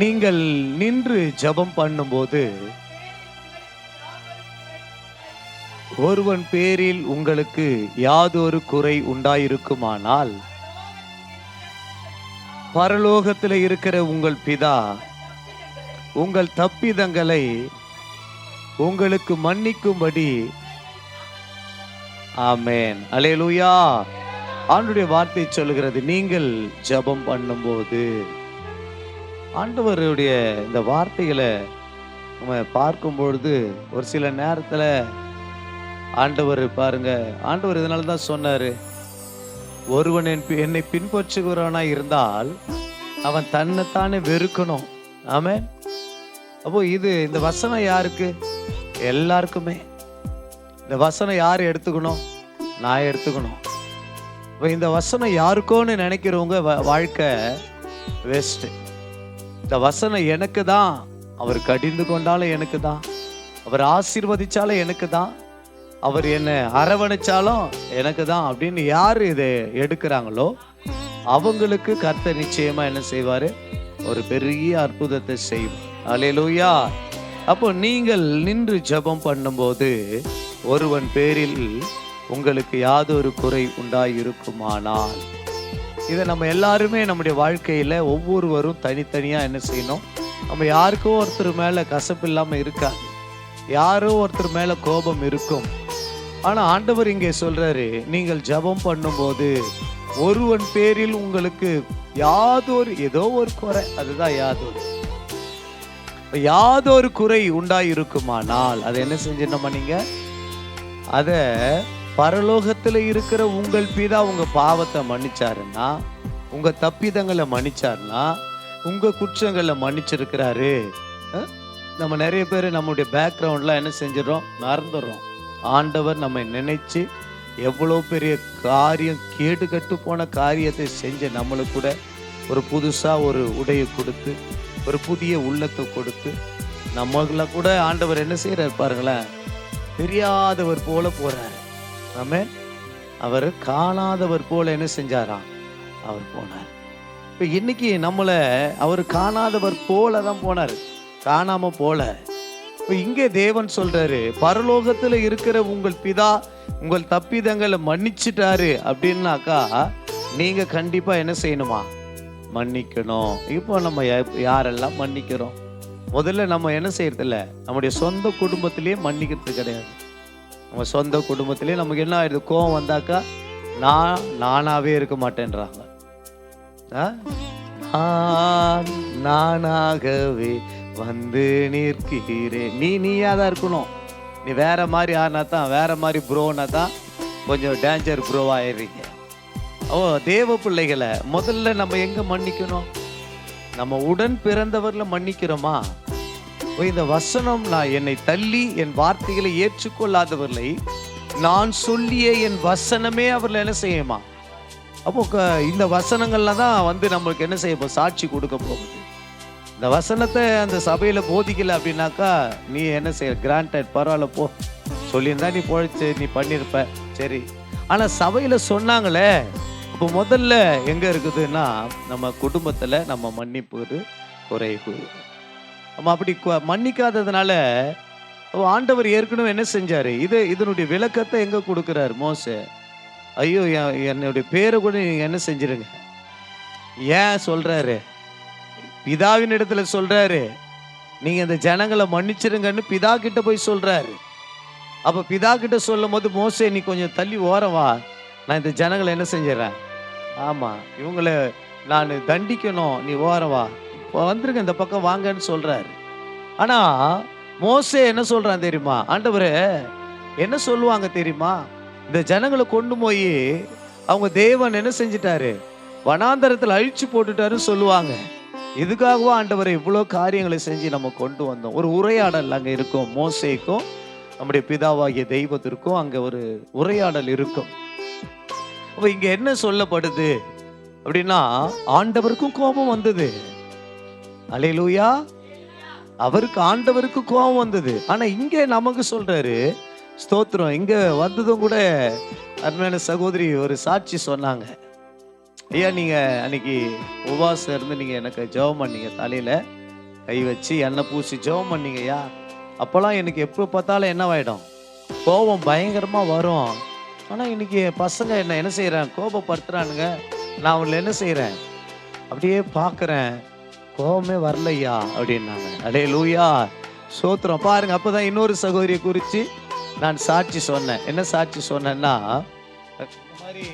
நீங்கள் நின்று ஜெபம் பண்ணும்போது ஒருவன் பேரில் உங்களுக்கு யாதொரு குறை உண்டாயிருக்குமானால் பரலோகத்தில் இருக்கிற உங்கள் பிதா உங்கள் தப்பிதங்களை உங்களுக்கு மன்னிக்கும்படி. ஆமென், அல்லேலூயா. ஆண்டவருடைய வார்த்தை சொல்லுகிறது, நீங்கள் ஜெபம் பண்ணும்போது. ஆண்டவருடைய இந்த வார்த்தைகளை நம்ம பார்க்கும் பொழுது ஒரு சில நேரத்துல ஆண்டவர் பாருங்க, ஆண்டவர் இதனால தான் சொன்னாரு, ஒருவன் என்னை பின்பற்றுகிறவனா இருந்தால் அவன் தன்னைத்தானே வெறுக்கணும். ஆமென். அப்போ இந்த வசனம் யாருக்கு? எல்லாருக்குமே. இந்த வசனம் யார் எடுத்துக்கணும்? நான் எடுத்துக்கணும். இப்போ இந்த வசனம் யாருக்கோன்னு நினைக்கிறவங்க வாழ்க்கை வேஸ்ட். இந்த வசனம் எனக்கு தான், அவர் கடிந்து கொண்டாலும் எனக்கு தான், அவர் ஆசீர்வதிச்சாலும் எனக்கு தான், அவர் என்னை அரவணைச்சாலும் எனக்கு தான் அப்படின்னு யார் இதை எடுக்கிறாங்களோ அவங்களுக்கு கர்த்தர் நிச்சயமா என்ன செய்வாரு? ஒரு பெரிய அற்புதத்தை செய்வார். அல்லேலூயா. அப்போ நீங்கள் நின்று ஜெபம் பண்ணும்போது ஒருவன் பேரில் உங்களுக்கு யாதொரு குறை உண்டாயிருக்குமானால், இதை நம்ம எல்லாருமே நம்முடைய வாழ்க்கையில ஒவ்வொருவரும் தனித்தனியா என்ன செய்யணும்? நம்ம யாருக்கோ ஒருத்தர் மேல கசப்பு இல்லாம இருக்காது, யாரோ ஒருத்தர் மேல கோபம் இருக்கும். ஆனா ஆண்டவர் இங்கே சொல்றாரு, நீங்கள் ஜெபம் பண்ணும்போது ஒருவன் பேரில் உங்களுக்கு ஏதோ ஒரு குறை, அதுதான் யாதொரு குறை உண்டாயிருக்குமானால் அதை என்ன செஞ்சிடணுமா? நீங்க அத பரலோகத்துல இருக்கிற உங்கள் பிதா உங்க பாவத்தை மன்னிச்சாருன்னா, உங்க தப்பிதங்களை மன்னிச்சாருன்னா, உங்க குற்றங்களை மன்னிச்சிருக்கிறாரு. நம்ம நிறைய பேர் நம்முடைய பேக்ரவுண்ட்லாம் என்ன செஞ்சிடறோம்? மறந்துடுறோம். ஆண்டவர் நம்ம நினைச்சு எவ்வளோ பெரிய காரியம், கேடு கட்டு போன காரியத்தை செஞ்ச நம்மளுக்கு கூட ஒரு புதுசா ஒரு உடையை கொடுத்து, ஒரு புதிய உள்ளத்தை கொடுத்து, நம்மள கூட ஆண்டவர் என்ன செய்யறாரு பாருங்களேன், தெரியாதவர் போல போறாரு. ஆமென். அவர் காணாதவர் போல என்ன செஞ்சாராம்? அவர் போனார். இப்ப இன்னைக்கு நம்மள அவர் காணாதவர் போல தான் போனார், காணாம போல. இப்ப இங்கே தேவன் சொல்றாரு, பரலோகத்துல இருக்கிற உங்கள் பிதா உங்கள் தப்பிதங்களை மன்னிச்சிட்டாரு அப்படின்னாக்கா நீங்க கண்டிப்பா என்ன செய்யணுமா? மன்னிக்கணும். இப்போ நம்ம யாரெல்லாம் மன்னிக்கிறோம்? முதல்ல நம்ம என்ன செய்யறதில்ல, நம்முடைய சொந்த குடும்பத்திலேயே மன்னிக்கிறது கிடையாது. நம்ம சொந்த குடும்பத்திலே நமக்கு என்ன ஆயிடுது? கோவம் வந்தாக்கா நானாவே இருக்க மாட்டேன்றாங்க. நானாகவே வந்து நிற்கிறேன். நீயா தான் இருக்கணும். நீ வேற மாதிரி ஆனா தான், வேற மாதிரி ப்ரோனா தான் கொஞ்சம் டேஞ்சர் ப்ரோவா ஆயிடுறீங்க. தேவ பிள்ளைகளை முதல்ல நம்ம எங்க மன்னிக்கணும்? நம்ம உடன் பிறந்தவர்ல மன்னிக்கிறோமா? இந்த வசனம், நான் என்னை தள்ளி என் வார்த்தைகளை ஏற்றுக்கொள்ளாதவர்களை நான் சொல்லிய என் வசனமே அவர்ல என்ன செய்யுமா? அப்போ இந்த வசனங்கள்ல தான் நம்மளுக்கு என்ன செய்ய, சாட்சி கொடுக்க போகுது. இந்த வசனத்தை அந்த சபையில போதிக்கல அப்படின்னாக்கா நீ என்ன செய்ய? கிராண்டட், பரவாயில்ல போ, சொல்லியிருந்தா நீ பொழைச்சு நீ பண்ணிருப்ப, சரி. ஆனா சபையில சொன்னாங்களே, இப்போ முதல்ல எங்க இருக்குதுன்னா நம்ம குடும்பத்துல நம்ம மன்னிப்பு குறைவு. நம்ம அப்படி மன்னிக்காததுனால ஆண்டவர் ஏற்கனவே என்ன செஞ்சாரு? இதனுடைய விளக்கத்தை எங்க கொடுக்கிறார்? மோசே, ஐயோ என்னுடைய பேரை கூட நீங்க என்ன செஞ்சிருங்க. ஏன் சொல்றாரு? பிதாவின் இடத்துல சொல்றாரு, நீங்க இந்த ஜனங்களை மன்னிச்சிருங்கன்னு பிதா கிட்ட போய் சொல்றாரு. அப்ப பிதா கிட்ட சொல்லும் போது, மோசே நீ கொஞ்சம் தள்ளி ஓரவா, நான் இந்த ஜனங்களை என்ன செஞ்சிடறேன், ஆமா இவங்களை நான் தண்டிக்கணும், நீ ஓரவா, வந்துருங்க இந்த பக்கம் வாங்கன்னு சொல்றாரு. ஆனா மோசே என்ன சொல்றான் தெரியுமா? ஆண்டவரே என்ன சொல்லுவாங்க தெரியுமா? இந்த ஜனங்களை கொண்டு போய் அவங்க தேவன் என்ன செஞ்சிட்டாரு? வனாந்தரத்தில் அழிச்சு போட்டுட்டாருன்னு சொல்லுவாங்க. இதுக்காகவா ஆண்டவரை இவ்வளோ காரியங்களை செஞ்சு நம்ம கொண்டு வந்தோம்? ஒரு உரையாடல் அங்க இருக்கும், மோசேக்கும் நம்முடைய பிதாவாகிய தெய்வத்திற்கும் அங்க ஒரு உரையாடல் இருக்கும். அப்ப இங்க என்ன சொல்லப்படுது அப்படின்னா, ஆண்டவருக்கும் கோபம் வந்தது. அல்லேலூயா. ஆண்டவருக்கு கோபம் வந்தது. ஆனா இங்க நமக்கு சொல்றாரு, ஸ்தோத்திரம். இங்க வந்ததும் கூட அருமையான சகோதரி ஒரு சாட்சி சொன்னாங்க. ஐயா நீங்கள் அன்னைக்கு உபவாசம் இருந்து நீங்கள் எனக்கு ஜெபம் பண்ணீங்க, தலையில் கை வச்சு எண்ணெய் பூசி ஜெபம் பண்ணீங்க ஐயா. அப்போல்லாம் எனக்கு எப்போ பார்த்தாலும் என்னவாயிடும், கோபம் பயங்கரமாக வரும். ஆனால் இன்னைக்கு பசங்க என்ன செய்கிறேன், கோபப்படுத்துறானுங்க. நான் அவங்கள என்ன செய்கிறேன், அப்படியே பார்க்குறேன், கோபமே வரலையா அப்படின்னாங்க. அல்லேலூயா, சோத்திரம். பாருங்க, அப்போ தான் இன்னொரு சகோதரியை குறித்து நான் சாட்சி சொன்னேன். என்ன சாட்சி சொன்னேன்னா, இந்த மாதிரி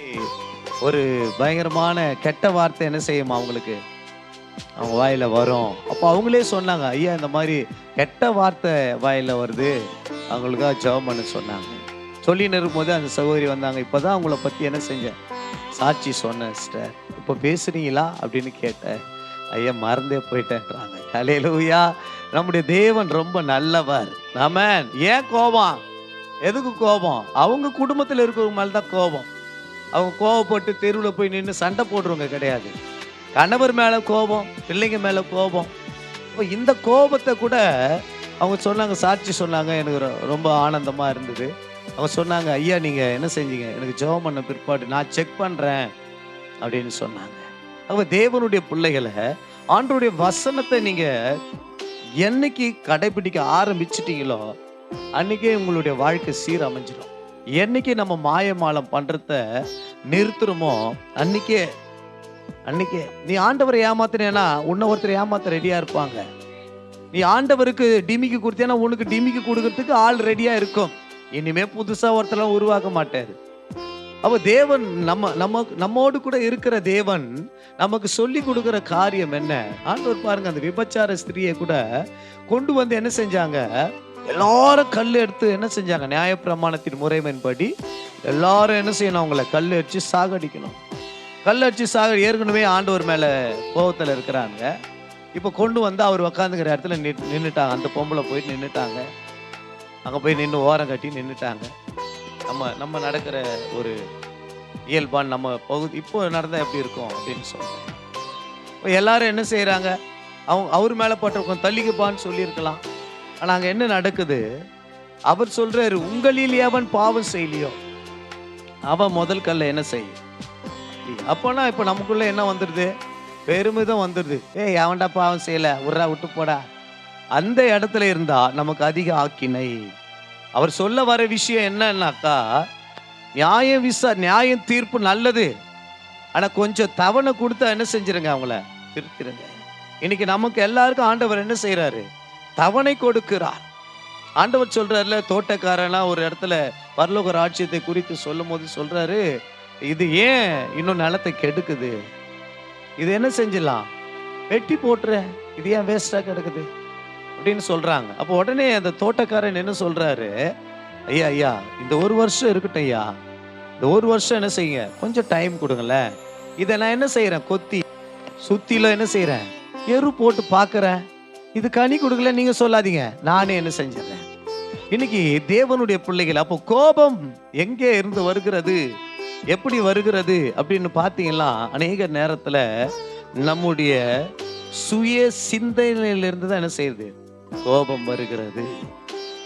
ஒரு பயங்கரமான கெட்ட வார்த்தை என்ன செய்யுமா அவங்களுக்கு, அவங்க வாயில் வரும். அப்போ அவங்களே சொன்னாங்க, ஐயா இந்த மாதிரி கெட்ட வார்த்தை வாயில் வருது, அவங்களுக்காக ஜெபம் பண்ண சொன்னாங்க. சொல்லின்னு இருக்கும்போது அந்த சகோதரி வந்தாங்க. இப்போ தான் அவங்கள பற்றி என்ன செஞ்சேன், சாட்சி சொன்னேன் சிஸ்டர். இப்போ பேசுறீங்களா அப்படின்னு கேட்டேன். ஐயா மறந்தே போயிட்டேன்றாங்க. அல்லேலூயா, நம்முடைய தேவன் ரொம்ப நல்லவர். ஆமென். ஏன் கோபம், எதுக்கு கோபம், அவங்க குடும்பத்தில் இருக்கிறவங்க மேலே தான் கோபம். அவங்க கோபப்பட்டு தெருவில் போய் நின்று சண்டை போடுறவங்க கிடையாது. கணவர் மேலே கோபம், பிள்ளைங்க மேலே கோபம். இப்போ இந்த கோபத்தை கூட அவங்க சொன்னாங்க, சாட்சி சொன்னாங்க. எனக்கு ரொம்ப ஆனந்தமாக இருந்தது. அவங்க சொன்னாங்க, ஐயா நீங்கள் என்ன செஞ்சீங்க, எனக்கு ஜெபம் பண்ண பிற்பாடு நான் செக் பண்ணுறேன் அப்படின்னு சொன்னாங்க. அவங்க தேவனுடைய பிள்ளைகளை, ஆண்டவருடைய வசனத்தை நீங்கள் என்னைக்கு கடைபிடிக்க ஆரம்பிச்சிட்டீங்களோ அன்னைக்கே உங்களுடைய வாழ்க்கை சீர் அமைஞ்சிடும். என்னைக்கு நம்ம மாயமாலம் பண்றத நிறுத்துறோமோ அன்னைக்கே நீ ஆண்டவரை ஏமாத்தினேன்னா உன்னை ஒருத்தர் ஏமாத்த ரெடியா இருப்பாங்க. நீ ஆண்டவருக்கு டிமிக்கு கொடுத்தேன்னா உனக்கு டிமிக்கு கொடுக்கறதுக்கு ஆள் ரெடியா இருக்கும். இனிமே புதுசா ஒருத்தரெல்லாம் உருவாக்க மாட்டாரு. அப்ப தேவன் நம்மோடு கூட இருக்கிற தேவன் நமக்கு சொல்லி கொடுக்கிற காரியம் என்ன. ஆண்டவர் பாருங்க, அந்த விபச்சார ஸ்திரியை கூட கொண்டு வந்து என்ன செஞ்சாங்க, எல்லாரும் கல் எடுத்து என்ன செஞ்சாங்க, நியாயப்பிரமாணத்தின் முறைமையின்படி எல்லாரும் என்ன செய்யணும், அவங்கள கல் அடிச்சு சாகடிக்கணும். கல் அடிச்சு ஏற்கனவே ஆண்டவர் மேல கோபத்தில் இருக்கிறாங்க. இப்போ கொண்டு வந்து அவர் உக்காந்துக்கிற இடத்துல நின்றுட்டாங்க. அந்த பொம்பளை போயிட்டு நின்றுட்டாங்க. அங்கே போய் நின்று ஓரம் கட்டி நின்றுட்டாங்க. நம்ம நடக்கிற ஒரு இயல்பான் நம்ம பகுதி இப்போ நடந்தால் எப்படி இருக்கும் அப்படின்னு சொல்றேன். இப்போ எல்லாரும் என்ன செய்கிறாங்க, அவர் மேலே பட்டிருக்கோம் தள்ளிக்குப்பான்னு சொல்லியிருக்கலாம். ஆனால் அங்கே என்ன நடக்குது, அவர் சொல்றாரு, உங்களில் எவன் பாவம் செய்யலையோ அவன் முதல் கல்லை என்ன செய்யும். அப்போனா இப்போ நமக்குள்ள என்ன வந்துடுது, பெருமிதம் வந்துடுது. எவன்டா பாவம் செய்யல, உர்ரா விட்டு போடா. அந்த இடத்துல இருந்தா நமக்கு அதிக ஆக்கினை. அவர் சொல்ல வர விஷயம் என்னன்னாக்கா, நியாயம் தீர்ப்பு நல்லது, ஆனா கொஞ்சம் தவணை கொடுத்தா என்ன செஞ்சிருங்க, அவங்கள திருத்திருங்க. இன்னைக்கு நமக்கு எல்லாருக்கும் ஆண்டவர் என்ன செய்யறாரு, தவணை கொடுக்கிறார். ஆண்டவர் சொல்றாருல, தோட்டக்காரனா ஒரு இடத்துல பரலோக ராஜ்யத்தை குறித்து சொல்லும் போது சொல்றாரு, இது ஏன் இன்னும் நிலத்தை கெடுக்குது, இது என்ன செஞ்சிடலாம், வெட்டி போட்டுற, இது ஏன் வேஸ்டா கிடக்குது அப்படின்னு சொல்றாங்க. அப்போ உடனே அந்த தோட்டக்காரன் என்ன சொல்றாரு, ஐயா இந்த ஒரு வருஷம் இருக்கட்டும் ஐயா, இந்த ஒரு வருஷம் என்ன செய்யுங்க, கொஞ்சம் டைம் கொடுங்களேன். இதை நான் என்ன செய்யறேன், கொத்தி சுத்தில என்ன செய்யறேன், எரு போட்டு பாக்குறேன், இது கனி கொடுக்கல நீங்க சொல்லாதீங்க, நானே என்ன செஞ்சிடறேன். இன்னைக்கு தேவனுடைய பிள்ளைகள், அப்போ கோபம் எங்கே இருந்து வருகிறது, எப்படி வருகிறது அப்படின்னு பார்த்தீங்கன்னா, அநேக நேரத்துல நம்முடைய சுய சிந்தனையிலிருந்து தான் என்ன செய்யுது, கோபம் வருகிறது.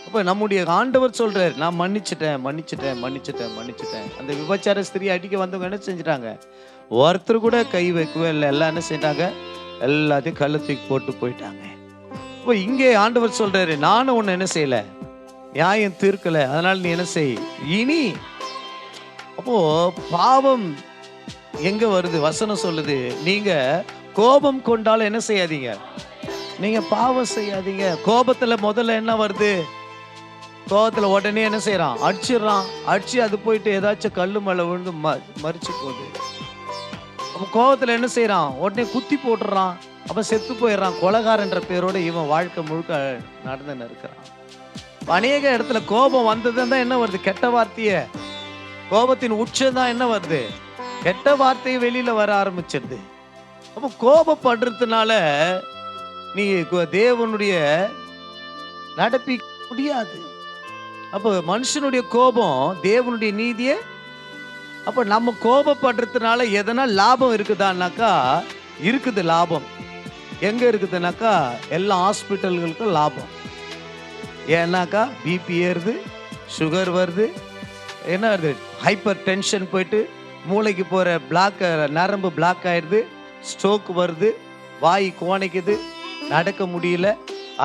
அப்ப நம்முடைய ஆண்டவர் சொல்றாரு, நான் மன்னிச்சிட்டேன். அந்த விபச்சார ஸ்திரியை அடிக்க வந்தவங்க என்ன செஞ்சிட்டாங்க, ஒருத்தர் கூட கை வைக்கவே இல்லை, எல்லாம் என்ன செஞ்சாங்க, எல்லாத்தையும் கழுத்துக்கு போட்டு போயிட்டாங்க. இப்போ இங்கே ஆண்டவர் சொல்றாரு, நானும் உன்னை என்ன செய்யல, நியாயம் தீர்க்கல, அதனால நீ என்ன செய் இனி. அப்போ பாவம் எங்க வருது, வசனம் சொல்லுது, நீங்க கோபம் கொண்டாலும் என்ன செய்யாதீங்க, நீங்க பாவம் செய்யாதீங்க. கோபத்துல முதல்ல என்ன வருது, கோபத்துல உடனே என்ன செய்யறான், அடிச்சிடறான். அடிச்சு அது போயிட்டு ஏதாச்சும் கல்லு மேல விழுந்து மறிச்சு போகுது. அப்ப கோபத்துல என்ன செய்யறான், உடனே குத்தி போட்டுறான், அப்ப செத்து போயிடுறான். கொலைகாரன்ற பேரோட இவன் வாழ்க்கை முழுக்க நடந்துன்னு இருக்கிறான். அநேக இடத்துல கோபம் வந்ததுதான் என்ன வருது, கெட்ட வார்த்தைய, கோபத்தின் உச்சம் தான் என்ன வருது, கெட்ட வார்த்தையை வெளியில வர ஆரம்பிச்சிருது. அப்போ கோபப்படுறதுனால நீ தேவனுடைய நடப்பிக்க முடியாது. அப்போ மனுஷனுடைய கோபம் தேவனுடைய நீதியே. அப்போ நம்ம கோபப்படுறதுனால எதனா லாபம் இருக்குதான்னாக்கா, இருக்குது லாபம். எங்க இருக்குதுனாக்கா, எல்லா ஹாஸ்பிட்டல்களுக்கும் லாபம். ஏன்னாக்கா பிபி ஏறுது, சுகர் வருது, என்ன வருது, ஹைப்பர் டென்ஷன் போயிட்டு மூளைக்கு போகிற நரம்பு பிளாக் ஆயிடுது, ஸ்ட்ரோக் வருது, வாய் கோணைக்குது, நடக்க முடியல.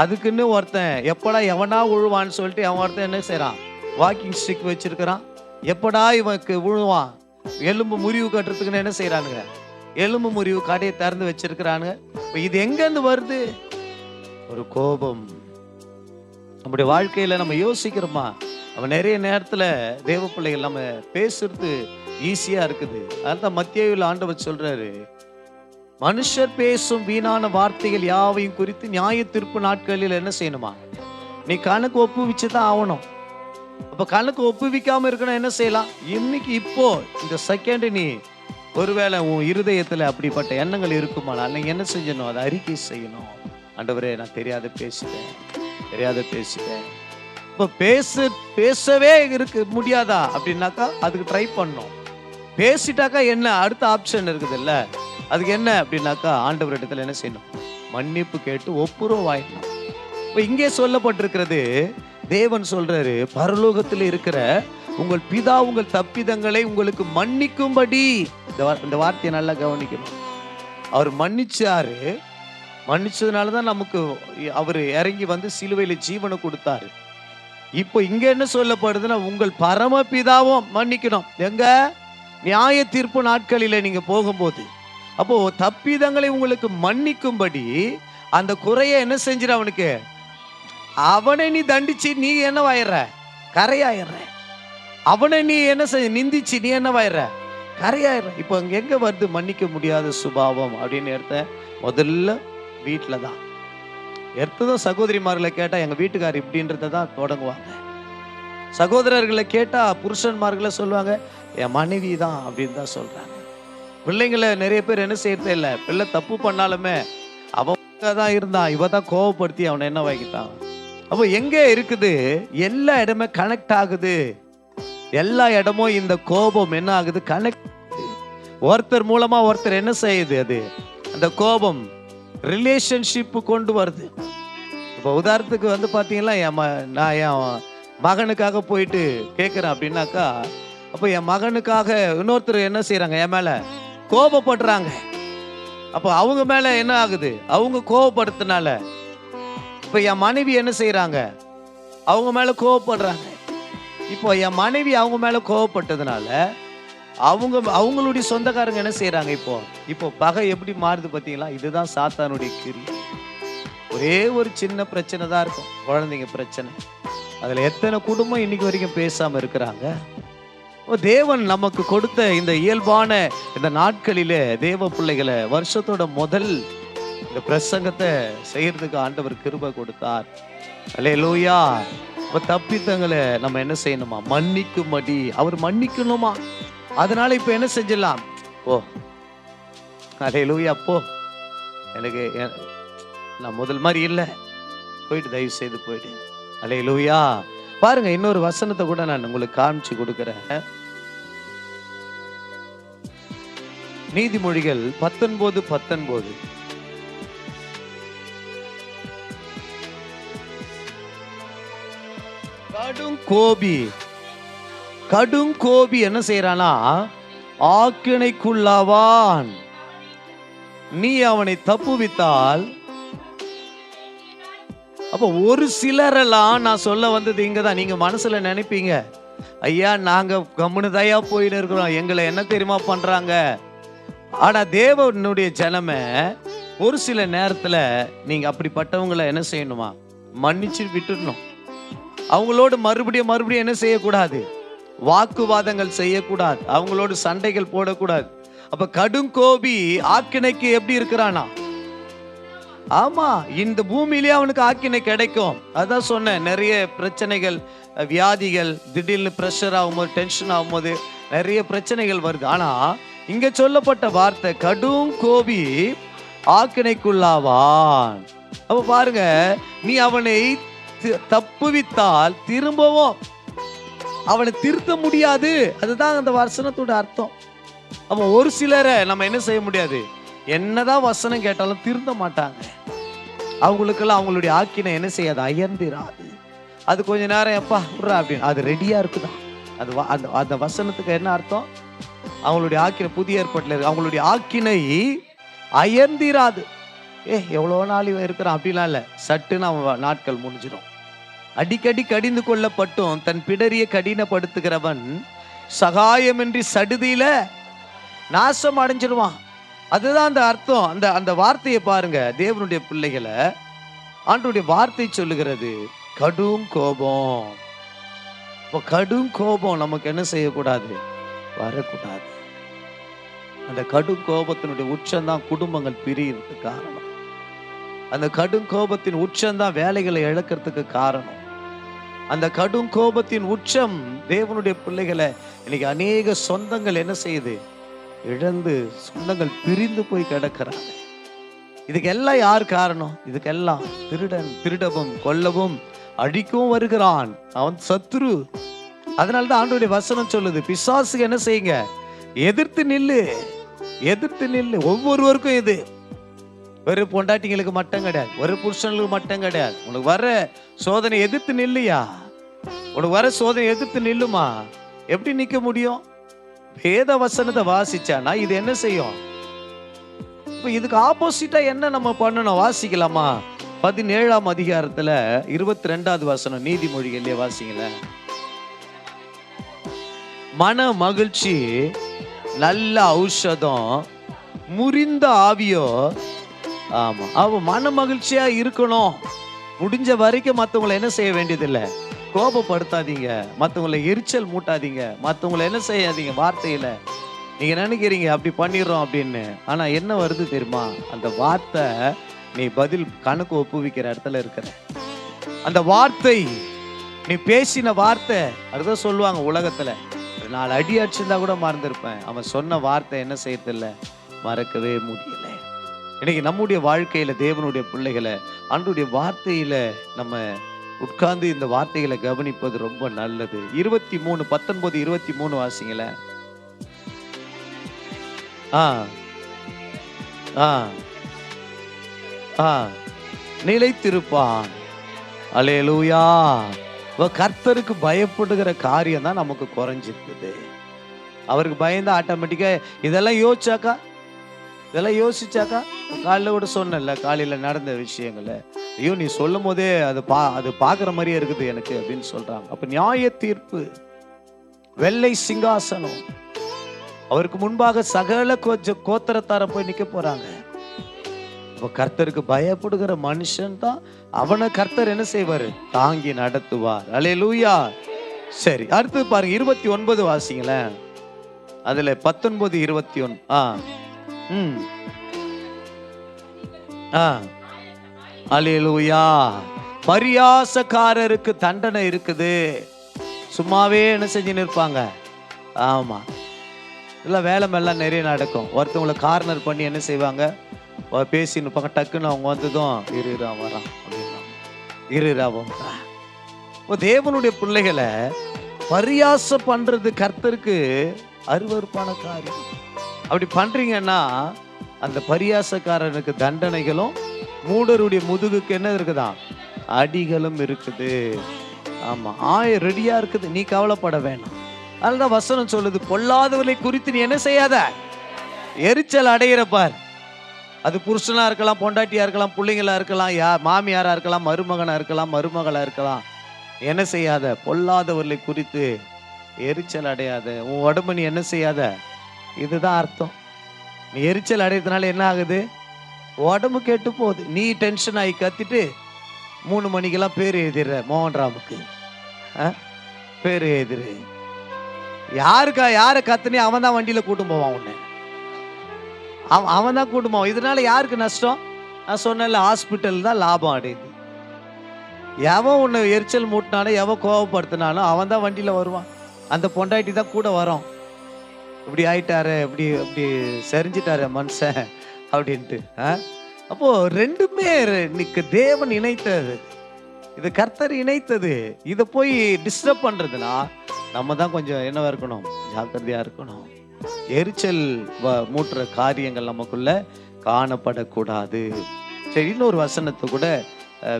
அதுக்குன்னு ஒருத்தன் எப்படா எவனா விழுவான்னு சொல்லிட்டு அவன் ஒருத்தன் என்ன செய்கிறான், வாக்கிங் ஸ்டிக் வச்சிருக்கிறான். எப்படா இவனுக்கு விழுவான், எலும்பு முறிவு கட்டுறதுக்குன்னு என்ன செய்கிறானுங்க, எலும்பு முறிவு கடையை திறந்து வச்சிருக்கிறானுங்க. இது எங்கேருந்து வருது? ஒரு கோபம். நம்முடைய வாழ்க்கையில நம்ம யோசிக்கிறோமா? நம்ம நிறைய நேரத்துல தேவ பிள்ளைகள் நம்ம பேசுறது ஈஸியா இருக்குது. அதான் மத்தேயுல ஆண்டவர் சொல்றாரு, மனுஷர் பேசும் வீணான வார்த்தைகள் யாவையும் குறித்து நியாய தீர்ப்பு நாட்களில் என்ன செய்யணுமா, நீ கணக்கு ஒப்புவிச்சுதான் ஆகணும். அப்ப கணக்கு ஒப்புவிக்காம இருக்கணும், என்ன செய்யலாம்? இன்னைக்கு இப்போ இந்த செகண்ட் நீ ஒருவேளை உன் இருதயத்துல அப்படிப்பட்ட எண்ணங்கள் இருக்குமானால் நீங்க என்ன செஞ்சணும்? அதை அறிக்கை செய்யணும். ஆண்டவரே, நான் தெரியாத பேசிட்டேன். இப்போ பேசவே முடியாதா அப்படின்னாக்கா அதுக்கு ட்ரை பண்ணணும். பேசிட்டாக்கா என்ன அடுத்த ஆப்ஷன் இருக்குது இல்ல, அதுக்கு என்ன அப்படின்னாக்கா ஆண்டவர் இடத்துல என்ன செய்யணும்? மன்னிப்பு கேட்டு ஒப்புரவாயிடணும். இப்போ இங்கே சொல்லப்பட்டிருக்கிறது, தேவன் சொல்றாரு, பரலோகத்தில் இருக்கிற உங்கள் பிதா உங்கள் தப்பிதங்களை உங்களுக்கு மன்னிக்கும்படி. இந்த வார்த்தையை நல்லா கவனிக்கணும். அவர் மன்னிச்சாரு, மன்னிச்சதுனாலதான் நமக்கு அவர் இறங்கி வந்து சிலுவையில ஜீவனை கொடுத்தாரு. இப்போ இங்க என்ன சொல்லப்படுதுன்னா, உங்கள் பரமபிதாவும் மன்னிக்கணும். எங்க? நியாய தீர்ப்பு நாட்களில நீங்க போகும்போது. அப்போ தப்பிதங்களை உங்களுக்கு மன்னிக்கும்படி அந்த குறைய என்ன செஞ்சிட அவனுக்கு, அவனை நீ தண்டிச்சு நீ என்னவாயிடுற? கரையாயிடுற. அவனை நீ என்ன செஞ்ச, நிந்திச்சு நீ என்னவாயிடுற? கரையாயிடுற. இப்போ அங்க எங்க வருது மன்னிக்க முடியாத சுபாவம் அப்படின்னு எடுத்த? முதல்ல வீட்டுல தான். எடுத்ததும் சகோதரிமார்களை கேட்டா எங்க வீட்டுக்கார் இப்படின்றத தான் தொடங்குவாங்க. சகோதரர்களை கேட்டா புருஷன்மார்களை சொல்லுவாங்க, என் மனைவி தான் அப்படின்னு தான் சொல்றாங்க. பிள்ளைங்களை நிறைய பேர் என்ன செய்யறதே இல்லை. பிள்ளை தப்பு பண்ணாலுமே அவன் தான் இருந்தான், இவ தான் கோவப்படுத்தி அவனை என்ன வாங்கிட்டான். அப்போ எங்க இருக்குது? எல்லா இடமே கனெக்ட் ஆகுது. எல்லா இடமும் இந்த கோபம் என்ன ஆகுது? கனெக்ட். ஒருத்தர் மூலமா ஒருத்தர் என்ன செய்யுது? அது அந்த கோபம் ரிலேஷன்ஷிப் கொண்டு வருது. இப்போ உதாரணத்துக்கு வந்து பார்த்தீங்கன்னா, நான் என் மகனுக்காக போயிட்டு கேட்குறேன் அப்படின்னாக்கா, அப்போ என் மகனுக்காக இன்னொருத்தர் என்ன செய்கிறாங்க, என் மேலே கோபப்படுறாங்க. அப்போ அவங்க மேலே என்ன ஆகுது? அவங்க கோபப்படுத்தினால இப்போ என் மனைவி என்ன செய்கிறாங்க, அவங்க மேலே கோபப்படுறாங்க. இப்போ என் மனைவி அவங்க மேலே கோபப்பட்டதுனால அவங்களுடைய சொந்தக்காரங்க என்ன செய்யறாங்க? இப்போ பகை எப்படி மாறுது பார்த்தீங்களா? இதுதான் சாத்தானுடைய கிரி. ஒரே ஒரு சின்ன பிரச்சனை தான் இருக்கும், குழந்தைங்க பிரச்சனை. அதுல எத்தனை குடும்பம் இன்னைக்கு வரைக்கும் பேசாம இருக்கிறாங்க. தேவன் நமக்கு கொடுத்த இந்த இயல்பான இந்த நாட்களிலே தேவ பிள்ளைகளை வருஷத்தோட முதல் இந்த பிரசங்கத்தை செய்யறதுக்கு ஆண்டவர் கிருபை கொடுத்தார். அல்லேலூயா. தப்பித்தங்களை நம்ம என்ன செய்யணுமா? மன்னிக்கும்படி அவர் மன்னிக்கணுமா? அதனால இப்ப என்ன செஞ்சிடலாம்? அல்லேலூயா. அப்போ எனக்கு நான் முதல் மாதிரி இல்லை, போயிட்டு தயவு செய்து போயிட்டு. அல்லேலூயா. பாருங்க, இன்னொரு வசனத்தை கூட நான் உங்களுக்கு காமிச்சு கொடுக்கிறேன். நீதிமொழிகள் 19:19. கடும் கோபி என்ன செய்யறானா? ஆக்கினைக்குள்ளாவான். நீ அவனை தப்புவித்தால். அப்ப ஒரு சிலரெல்லாம் நான் சொல்ல வந்தது இங்கதான். நீங்க மனசுல நினைப்பீங்க, ஐயா நாங்க கம்முனுதையா போயிட்டு இருக்கிறோம், எங்களை என்ன தெரியுமா பண்றாங்க. ஆனா தேவனுடைய ஜனமே ஒரு சில நேரத்துல நீங்க அப்படிப்பட்டவங்களை என்ன செய்யணுமா? மன்னிச்சு விட்டுடணும். அவங்களோடு மறுபடியும் என்ன செய்யக்கூடாது? வாக்குவாதங்கள் செய்யக்கூடாது, அவங்களோடு சண்டைகள் போடக்கூடாது. அப்ப கடும் கோபி ஆக்கினைக்கு எப்படி இருக்கிறானா? ஆமா, இந்த பூமியிலேயே அவனுக்கு ஆக்கினை கிடைக்கும். அதான் சொன்னேன், நிறைய பிரச்சனைகள், வியாதிகள், திடீர்னு பிரஷர் ஆகும்போது, டென்ஷன் ஆகும்போது நிறைய பிரச்சனைகள் வருது. ஆனா இங்க சொல்லப்பட்ட வார்த்தை கடும் கோபி ஆக்கினைக்குள்ளாவான். அப்ப பாருங்க, நீ அவனை தப்புவித்தால் திரும்பவும் அவனை திருத்த முடியாது. அதுதான் அந்த வசனத்தோட அர்த்தம். அப்ப ஒரு சிலரை நம்ம என்ன செய்ய முடியாது, என்னதான் வசனம் கேட்டாலும் திருந்த மாட்டாங்க. அவங்களுக்கெல்லாம் அவங்களுடைய ஆக்கினை என்ன செய்யாது? அயர்ந்திராது. அது கொஞ்ச நேரம் எப்பா விட்றா அப்படின்னு அது ரெடியா இருக்குதான். அது அந்த வசனத்துக்கு என்ன அர்த்தம்? அவங்களுடைய ஆக்கினை புதிய ஏற்பாட்டில் இருக்கு. அவங்களுடைய ஆக்கினை அயர்ந்திராது. எவ்வளோ நாள் இவன் இருக்கிறான் அப்படிலாம் இல்லை, சட்டுன்னு அவன் நாட்கள் முடிஞ்சிடும். அடிக்கடி கடிந்து கொள்ளப்பட்டும் தன் பிடரியை கடினப்படுத்துகிறவன் சகாயமின்றி சடுதியில நாசம் அடைஞ்சிருவான். அதுதான் அந்த அர்த்தம். அந்த அந்த வார்த்தையை பாருங்க, தேவனுடைய பிள்ளைகளை ஆண்டவருடைய வார்த்தை சொல்லுகிறது கடும் கோபம். கடும் கோபம் நமக்கு என்ன செய்யக்கூடாது, வரக்கூடாது. அந்த கடும் கோபத்தினுடைய உச்சம்தான் குடும்பங்கள் பிரியறதுக்கு காரணம். அந்த கடும் கோபத்தின் உச்சம்தான் வேலைகளை இழக்கிறதுக்கு காரணம். அந்த கடும் கோபத்தின் உச்சம் தேவனுடைய பிள்ளைகளை இன்னைக்கு அநேக சொந்தங்கள் என்ன செய்யுது, இழந்து சொந்தங்கள் பிரிந்து போய் கிடக்கிறாங்க. இதுக்கெல்லாம் யார் காரணம்? இதுக்கெல்லாம் திருடன் திருடவும் கொல்லவும் அழிக்கவும் வருகிறான், அவன் சத்துரு. அதனாலதான் ஆண்டவருடைய வசனம் சொல்லுது, பிசாசுக்கு என்ன செய்யுங்க, எதிர்த்து நில்லு, எதிர்த்து நில்லு. ஒவ்வொருவருக்கும் இது ஒரு பொண்டாட்டிங்களுக்கு மட்டும் கிடையாது, ஒரு புருஷனுக்கு மட்டும் கிடையாது. உனக்கு வர சோதனை எதிர்த்து நில்லையா, உனக்கு வர சோதனை எதிர்த்து நில்லுமா. எப்படி நிக்க முடியும்? வேத வசனத்தை வாசிச்சானா இது என்ன செய்யும்? இப்ப இதுக்கு ஆப்போசிட்டா என்ன நம்ம பண்ணணும், வாசிக்கலாமா? 17ஆம் அதிகாரத்துல 22வது வசனம், நீதிமொழிகள்லயே வாசிங்கள. மன மகிழ்ச்சி நல்ல ஔஷதம், முறிந்த ஆவியோ. ஆமா, அவ மன மகிழ்ச்சியா இருக்கணும். முடிஞ்ச வரைக்கும் மற்றவங்களை என்ன செய்ய வேண்டியதில்லை, கோபப்படுத்தாதீங்க, மற்றவங்களை எரிச்சல் மூட்டாதீங்க, மற்றவங்களை என்ன செய்யாதீங்க வார்த்தையில. நீங்க நினைக்கிறீங்க அப்படி பண்ணிடுறோம் அப்படின்னு, ஆனா என்ன வருது தெரியுமா? அந்த வார்த்தை நீ பதில் கணக்கு ஒப்புவிக்கிற இடத்துல இருக்கிற அந்த வார்த்தை, நீ பேசின வார்த்தை. அதுதான் சொல்லுவாங்க உலகத்துல, 4 அடி அடிச்சிருந்தா கூட மறந்துருப்பேன், அவன் சொன்ன வார்த்தை என்ன செய்யறதில்ல, மறக்கவே முடியல. இன்னைக்கு நம்முடைய வாழ்க்கையில தேவனுடைய பிள்ளைகளை ஆண்டவருடைய வார்த்தையில நம்ம உட்கார்ந்து இந்த வார்த்தைகளை கவனிப்பது ரொம்ப நல்லது. 23, 19, 23 வாசிங்கள. நிலைத்திருப்பான். அல்லேலூயா. கர்த்தருக்கு பயப்படுகிற காரியம் தான் நமக்கு குறைஞ்சிருக்குது. அவருக்கு பயந்தா ஆட்டோமேட்டிக்கா இதெல்லாம் யோசிச்சாக்கா காலையில கூட சொன்னல, காலையில நடந்த விஷயங்களை, ஐயோ நீ சொல்லும் போதே அது பாக்குற மாதிரியே இருக்குது எனக்கு அப்படின்னு சொல்றாங்க. அப்ப நியாய தீர்ப்பு, வெள்ளை சிங்காசனம், அவருக்கு முன்பாக சகல கோத்திரத்தார போய் நிக்க போறாங்க. கர்த்தருக்கு பயப்படுகிற மனுஷன் தான் அவனை கர்த்தர் என்ன செய்வாரு, தாங்கி நடத்துவார். அல்லேலூயா. சரி, அடுத்து பாருங்க 29 வாசிங்களேன். அதுல 19, 21. அல்லேலூயா. பரியாசக்காரருக்கு தண்டனை இருக்குது. சும்மாவே என்ன செஞ்சு நிற்பாங்க. ஆமா, இல்ல வேலை மேலாம் நிறைய நடக்கும். ஒருத்தவங்களை கார்னர் பண்ணி என்ன செய்வாங்க, பேசி நிற்பாங்க. டக்குன்னு அவங்க வந்ததும் இருரா வரான் அப்படின்னா இருராவும். தேவனுடைய பிள்ளைகளை பரியாசம் பண்றது கர்த்தருக்கு அருவருப்பான காரியம். அப்படி பண்றீங்கன்னா அந்த பரியாசக்காரனுக்கு தண்டனைகளும், மூடருடைய முதுகுக்கு என்ன இருக்குதான், அடிகளும் இருக்குது. ஆமா, ரெடியா இருக்குது, நீ கவலைப்பட வேணாம். அதுதான் வசனம் சொல்லுது, பொல்லாதவர்களை குறித்து நீ என்ன செய்யாத, எரிச்சல் அடைகிற பார். அது புருஷனா இருக்கலாம், பொண்டாட்டியா இருக்கலாம், பிள்ளைங்களா இருக்கலாம், மாமியாரா இருக்கலாம், மருமகனா இருக்கலாம், மருமகளா இருக்கலாம். என்ன செய்யாத, பொல்லாதவர்களை குறித்து எரிச்சல் அடையாத. உன் உடம்பு நீ என்ன செய்யாத. இதுதான் அர்த்தம். நீ எரிச்சல் அடையறதுனால என்ன ஆகுது, உடம்பு கெட்டு போகுது. நீ டென்ஷன் ஆகி கத்திட்டு 3 மணிக்கெல்லாம் பேர் எழுதிடுற, மோகன்ராமுக்கு பேர் எழுதிரு. யாரை கத்துனே அவன் தான் வண்டியில கூட்டும் போவான் உன்னை, அவன் தான் கூட்டும் போவான். இதனால யாருக்கு நஷ்டம்? நான் சொன்னேன்ல, ஹாஸ்பிட்டல் தான் லாபம் அடையுது. எவன் உன்னை எரிச்சல் மூட்டினாலும், எவன் கோவப்படுத்தினாலும் அவன் தான் வண்டியில வருவான். அந்த பொண்டாட்டி தான் கூட வரும். இப்படி ஆயிட்டாரு, இப்படி சரிஞ்சிட்டாரு மனுஷன் அப்படின்ட்டு. அப்போ ரெண்டுமே தேவன் இணைத்தது, இது கர்த்தர் இணைத்தது. இதை போய் டிஸ்டர்ப் பண்றதுனா நம்ம தான் கொஞ்சம் என்னவா இருக்கணும், ஜாக்கிரதையா இருக்கணும். எரிச்சல் மூட்டுற காரியங்கள் நமக்குள்ள காணப்படக்கூடாது. சரி, இன்னொரு வசனத்தை கூட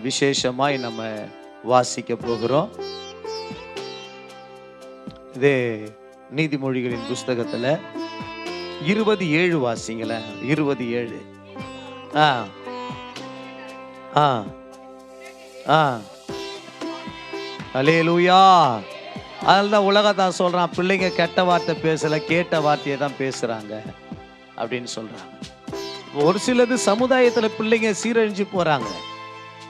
விசேஷமாய் நம்ம வாசிக்க போகிறோம். இதே நீதிமொழிகளின் புஸ்தகத்துல 27 வாசிங்கள. 27. ஆ ஆ ஆ அல்லேலூயா. அதனால்தான் உலகத்தான் சொல்றான், பிள்ளைங்க கெட்ட வார்த்தை பேசல, கேட்ட வார்த்தையை தான் பேசுறாங்க அப்படின்னு சொல்றாங்க. ஒரு சிலது சமுதாயத்துல பிள்ளைங்க சீரழிஞ்சு போறாங்க.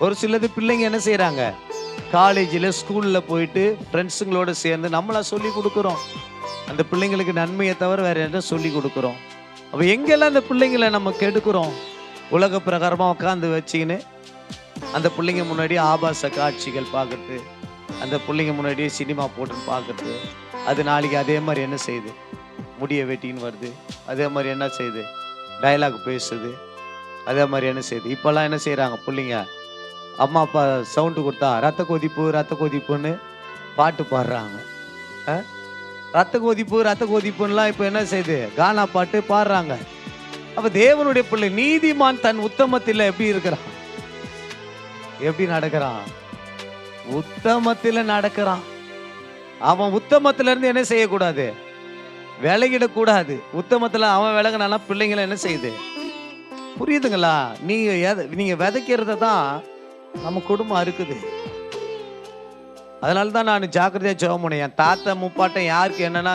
ஒரு சிலது பிள்ளைங்க என்ன செய்யறாங்க, காலேஜில் ஸ்கூலில் போயிட்டு ஃப்ரெண்ட்ஸுங்களோட சேர்ந்து நம்மளா சொல்லி கொடுக்குறோம். அந்த பிள்ளைங்களுக்கு நன்மையை தவிர வேற என்ன சொல்லி கொடுக்குறோம்? அப்போ எங்கெல்லாம் அந்த பிள்ளைங்களை நம்ம கெடுக்கிறோம்? உலக பிரகாரமாக உட்காந்து வச்சிக்கின்னு அந்த பிள்ளைங்க முன்னாடி ஆபாச காட்சிகள் பார்க்குறது, அந்த பிள்ளைங்க முன்னாடியே சினிமா போட்டுன்னு பார்க்குறது. அது நாளைக்கு அதே மாதிரி என்ன செய்யுது, முடிய வெட்டின்னு வருது. அதே மாதிரி என்ன செய்யுது, டைலாக் பேசுது. அதே மாதிரி என்ன செய்யுது, இப்போல்லாம் என்ன செய்கிறாங்க பிள்ளைங்க, அம்மா அப்பா சவுண்டு கொடுத்தா ரத்த கொதிப்பு ரத்த கொதிப்புன்னு பாட்டு பாடுறாங்க. ரத்த கொதிப்பு ரத்த கொதிப்புன்னெலாம் இப்போ என்ன செய்யுது, கானா பாட்டு பாடுறாங்க. அப்போ தேவனுடைய பிள்ளை நீதிமான் தன் உத்தமத்தில் எப்படி இருக்கிறான், எப்படி நடக்கிறான்? உத்தமத்தில் நடக்கிறான். அவன் உத்தமத்துல இருந்து என்ன செய்யக்கூடாது, விலகிடக்கூடாது. உத்தமத்தில் அவன் விலகினானா பிள்ளைங்களை என்ன செய்யுது, புரியுதுங்களா? நீங்க விதைக்கிறத தான் நம்ம குடும்பம் இருக்குது. அதனால தான் நான் ஜாக்கிரதையா ஜெபம் பண்ணேன். என் தாத்தா முப்பாட்டன் யாருக்கு என்னன்னா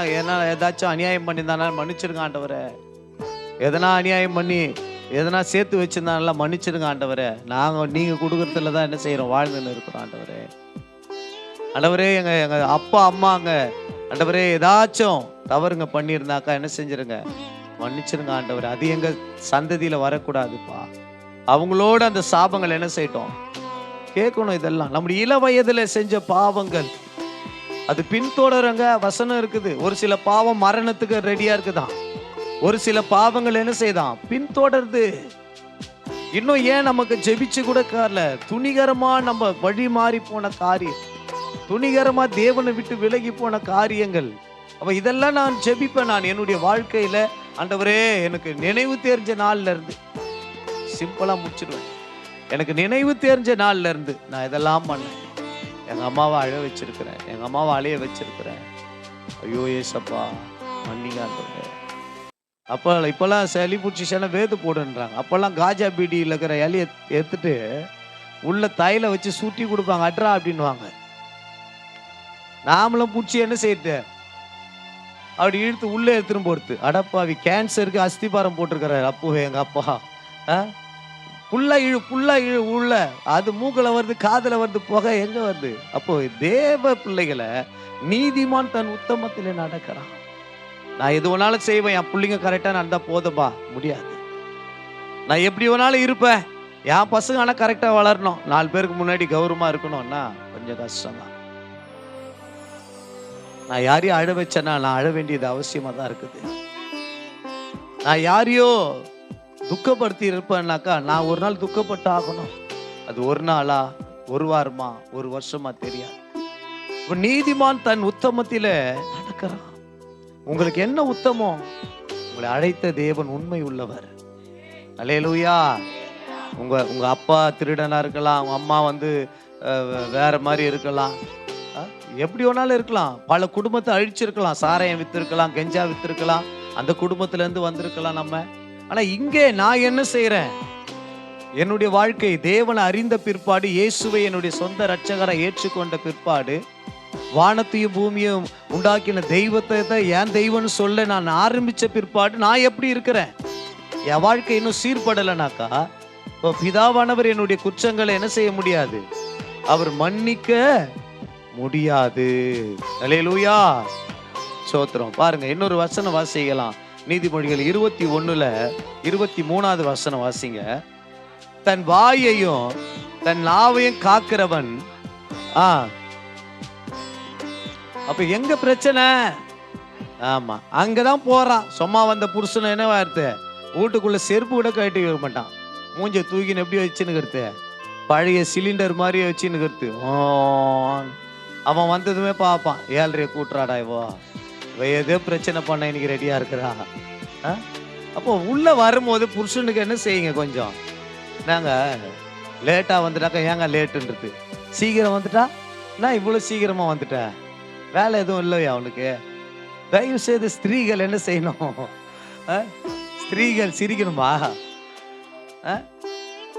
ஏதாச்சும் அநியாயம் பண்ணியிருந்தாலும் மன்னிச்சிருங்க ஆண்டவரே. எதனா அநியாயம் பண்ணி எதனா சேர்த்து வச்சிருந்தால மன்னிச்சிருங்க ஆண்டவரே. நீங்க கொடுக்கறதுல தான் என்ன செய்யறோம், வாழ்ந்துன்னு இருக்கிறோம் ஆண்டவரே. ஆண்டவரே எங்க அப்பா அம்மாங்க ஆண்டவரே ஏதாச்சும் தவறுங்க பண்ணியிருந்தாக்கா என்ன செஞ்சிருங்க, மன்னிச்சிருங்க ஆண்டவரே. அது எங்க சந்ததியில வரக்கூடாதுப்பா. அவங்களோட அந்த சாபங்கள் என்ன செய்யட்டும், கேட்கணும். இதெல்லாம் நம்முடைய இள வயதுல செஞ்ச பாவங்கள் அது பின்தொடருங்க. வசனம் இருக்குது, ஒரு சில பாவம் மரணத்துக்கு ரெடியா இருக்குதான், ஒரு சில பாவங்கள் என்ன செய்தான் பின்தொடருது. இன்னும் ஏன் நமக்கு ஜெபிச்சு கூட காரல, துணிகரமா நம்ம வழி மாறி போன காரியம், துணிகரமா தேவனை விட்டு விலகி போன காரியங்கள். அப்ப இதெல்லாம் நான் ஜெபிப்பேன். நான் என்னுடைய வாழ்க்கையில ஆண்டவரே எனக்கு நினைவு தெரிஞ்ச நாள்ல இருந்து, சிம்பிளா முடிச்சிடுவேன், எனக்கு நினைவு தெரிஞ்ச நாள்ல இருந்து நான் இதெல்லாம் பண்ணேன். எங்க அம்மாவை அழ வச்சிருக்கிறேன், எங்க அம்மாவை அழைய வச்சிருக்கிறேன். ஐயோ ஏசப்பா மன்னிங்க ஆண்டவரே. இப்பெல்லாம் சளி பிடிச்சிச்சேன்னா வேது போடுன்றாங்க. அப்பெல்லாம் காஜா பீடியில் இருக்கிற இலையை எடுத்துட்டு உள்ள தையில வச்சு சுட்டி கொடுப்பாங்க, அட்ரா அப்படின்வாங்க. நாமளும் பிடிச்சி என்ன செய்யுது, அப்படி இழுத்து உள்ளே எடுத்துன்னு போடுது. அடப்பாவி, கேன்சருக்கு அஸ்திபாரம் போட்டிருக்கிறாரு அப்போவே எங்க அப்பா. புல்லா இழு உள்ள, அது மூக்கில் வருது, காதில் வருது, புகை எங்க வருது. அப்போ தேவ பிள்ளைகளை நீதிமான் தன் உத்தமத்திலே நடக்கிறான். நான் எது வேணாலும் செய்வேன், என் பிள்ளைங்க கரெக்டா நடந்தா போதும்பா, முடியாது. நான் எப்படி வேணாலும் இருப்பேன், என் பசங்க ஆனால் கரெக்டா வளரணும், 4 பேருக்கு முன்னாடி கௌரவமா இருக்கணும்னா கொஞ்சம் கஷ்டம் தான். நான் யாரையும் அழ வச்சேன்னா நான் அழ வேண்டியது அவசியமா தான் இருக்குது. நான் யாரையோ துக்கப்படுத்தி இருப்பேன்னாக்கா நான் ஒரு நாள் துக்கப்பட்டு ஆகணும். அது ஒரு நாளா, ஒரு வாரமா, ஒரு வருஷமா தெரியாது. நீதிமான் தன் உத்தமத்தில நடக்கிறான். உங்களுக்கு என்ன உத்தமம்? உங்களை அழைத்த தேவன் உண்மை உள்ளவர். அல்லேலூயா. உங்க அப்பா திருடனா இருக்கலாம், உங்க அம்மா வேற மாதிரி இருக்கலாம், எப்படி வேணாலும் இருக்கலாம். பல குடும்பத்தை அழிச்சிருக்கலாம், சாராயம் வித்திருக்கலாம், கெஞ்சா வித்திருக்கலாம், அந்த குடும்பத்துல இருந்து வந்திருக்கலாம் நம்ம. ஆனா இங்கே நான் என்ன செய்யறேன், என்னுடைய வாழ்க்கை தேவனை அறிந்த பிற்பாடு, இயேசுவை என்னுடைய சொந்த இரட்சகரை ஏற்றுக்கொண்ட பிற்பாடு, வானத்தையும் பூமியும் உண்டாக்கின தெய்வத்தை என் தெய்வம்னு சொல்ல நான் ஆரம்பிச்ச பிற்பாடு நான் எப்படி இருக்கிறேன், என் வாழ்க்கை இன்னும் சீர்படலைனாக்கா இப்போ பிதாவானவர் என்னுடைய குற்றங்களை என்ன செய்ய முடியாது, அவர் மன்னிக்க முடியாது. அல்லேலூயா, சோத்திரம். பாருங்க, இன்னொரு வசனம் வாசிக்கலாம். நீதிமொழிகள் 21:23 வசனம் வாசிங்க. தன் வாயையும் தன் நாவையும் காக்கிறவன். அப்ப எங்க பிரச்சனை? ஆமா, அங்கதான் போறான். சும்மா வந்த புருஷன் என்ன வார்த்தை, வீட்டுக்குள்ள செருப்பு கூட கட்டி வைக்க மாட்டான், மூஞ்ச தூக்கின்னு எப்படி வச்சுன்னு, பழைய சிலிண்டர் மாதிரி வச்சுன்னு. அவன் வந்ததுமே பார்ப்பான், 7:30 கூட்டுறாடா இவோ, ஏதோ பிரச்சனை பண்ண இன்னைக்கு ரெடியா இருக்கிறா. அப்போ உள்ள வரும்போது புருஷனுக்கு என்ன செய்யுங்க, கொஞ்சம் நாங்க லேட்டா வந்துட்டாக்கா ஏங்க லேட்டுன்றது, சீக்கிரம் வந்துட்டா நான் இவ்வளவு சீக்கிரமா வந்துட்டேன், வேலை எதுவும் இல்லையா அவனுக்கு? தயவு செய்து ஸ்திரீகள் என்ன செய்யணும், ஸ்திரீகள் சிரிக்கணுமா?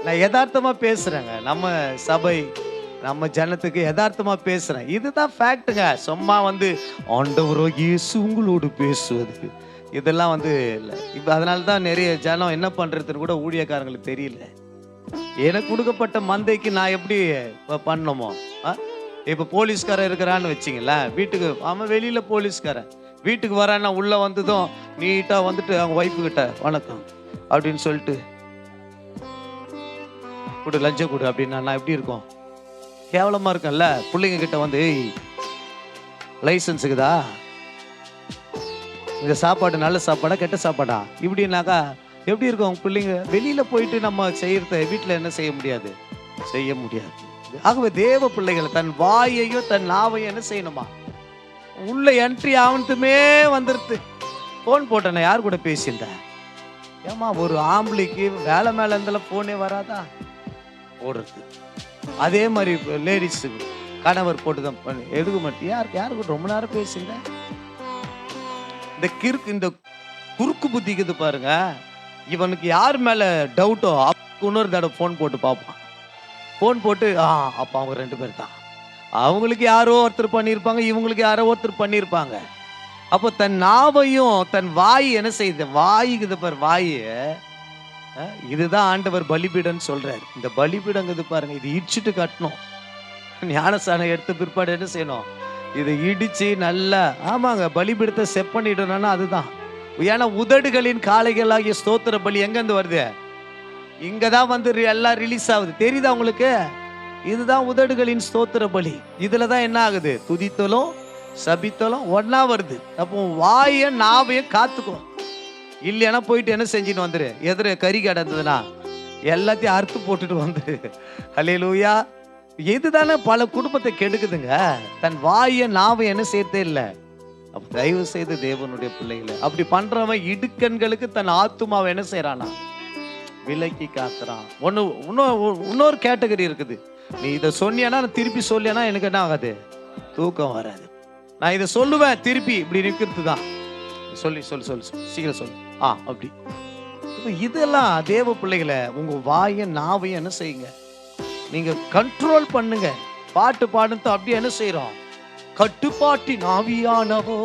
நான் யதார்த்தமா பேசுறேங்க. நம்ம சபை நம்ம ஜனத்துக்கு யதார்த்தமா பேசுறேன். இதுதான் ஃபேக்ட்டுங்க. சும்மா ஆண்டவரோ இயேசு உங்களோடு பேசுவது இதெல்லாம் இல்லை. இப்போ அதனால தான் நிறைய ஜனம் என்ன பண்றதுன்னு கூட ஊழியக்காரங்களுக்கு தெரியல. எனக்கு கொடுக்கப்பட்ட மந்தைக்கு நான் எப்படி பண்ணணுமோ, இப்போ போலீஸ்காரன் இருக்கிறான்னு வச்சிங்களேன், வீட்டுக்கு அவன் வெளியில போலீஸ்காரன் வீட்டுக்கு வரான்னா உள்ள வந்ததும் நீட்டா அவங்க ஒய்ஃபு கிட்ட வணக்கம் அப்படின்னு சொல்லிட்டு கொடு லஞ்சம் கொடு அப்படின்னா நான் எப்படி இருக்கும்? கேவலமா இருக்கும்ல. பிள்ளைங்க கிட்ட லைசன்ஸுக்குதா, இந்த சாப்பாடு நல்ல சாப்பாடா கெட்ட சாப்பாடா இப்படின்னாக்கா எப்படி இருக்கும்? அவங்க பிள்ளைங்க வெளியில போயிட்டு நம்ம செய்யறத வீட்டுல என்ன செய்ய முடியாது, செய்ய முடியாது. ஆகவே தேவ பிள்ளைகளை தன் வாயையும் தன் நாவையும் என்ன செய்யணுமா? உள்ள என்ட்ரி ஆவணத்துமே வந்துருது. போன் போட்டேன், யார் கூட பேசியிருந்தேன்? ஏமா ஒரு ஆம்பளைக்கு வேலை மேல இருந்தாலும் போனே வராதா? போடுறது. அதே மாதிரி லேடிஸுக்கு கணவர் போட்டுதான் பண்ணி எடுக்க மாட்டேன். யாருக்கு ரொம்ப நேரம் பேசியிருந்தேன்? இந்த குறுக்கு புத்திக்குது பாருங்க. இவனுக்கு யார் மேல டவுட்டோ இன்னொரு தடவை போன் போட்டு பார்ப்பான். போன் போட்டு அப்ப அவங்க 2 பேர் தான், அவங்களுக்கு யாரோ ஒருத்தர் பண்ணியிருப்பாங்க, இவங்களுக்கு யாரோ ஒருத்தர் பண்ணியிருப்பாங்க. அப்போ தன் நாவையும் தன் வாய் என்ன செய்யுது? வாய்க்குது பாரு, வாய். இதுதான் ஆண்டவர் பலிபீடன்னு சொல்றாரு. இந்த பலிபீடங்குது பாருங்க, இது இடிச்சுட்டு கட்டணும். ஞானஸ்தானம் எடுத்த பிற்பாடு என்ன செய்யணும்? இதை இடிச்சு நல்லா, ஆமாங்க, பலிபீடத்தை செட் பண்ணிடணும்னா அதுதான். ஏன்னா உதடுகளின் காளைகளாகிய ஸ்தோத்திர பலி எங்கேருந்து வருது? இங்கதான் எல்லாம் ரிலீஸ் ஆகுது. தெரியுதா உங்களுக்கு? இதுதான் உதடுகளின் ஸ்தோத்திர பலி. இதுலதான் என்ன ஆகுது? துதித்தலும் சபித்தலும் ஒன்னா வருது. அப்போ வாய நாவைய காத்துக்கோ. இல்லைன்னா போயிட்டு என்ன செஞ்சுன்னு வந்துரு, எதிர கறி கிடந்ததுன்னா எல்லாத்தையும் அறுத்து போட்டுட்டு வந்துரு. ஹல்லேலூயா. இதுதானே பல குடும்பத்தை கெடுக்குதுங்க. தன் வாய நாவை என்ன செய்யறதே இல்லை. அப்ப தயவு செய்து தேவனுடைய பிள்ளைகளை அப்படி பண்றவன் இடுக்கண்களுக்கு தன் ஆத்துமாவை என்ன செய்யறானா? விலக்கி காத்துறான். இன்னொரு கேட்டகரி இருக்குது. நீ இதை சொன்னியானா, திருப்பி சொல்லியானா எனக்கு என்ன ஆகாது? தூக்கம் வராது. நான் இதை சொல்லுவேன், திருப்பி இப்படி இருக்கிறது தான். சொல்லி சீக்கிரம் சொல்லு. அப்படி. இதெல்லாம் தேவ பிள்ளைகளை உங்க வாய நாவையும் என்ன செய்யுங்க? நீங்க கண்ட்ரோல் பண்ணுங்க. பாட்டு பாடுறது அப்படியே என்ன செய்யறோம்? கட்டுப்பாட்டின் ஆவியானவோ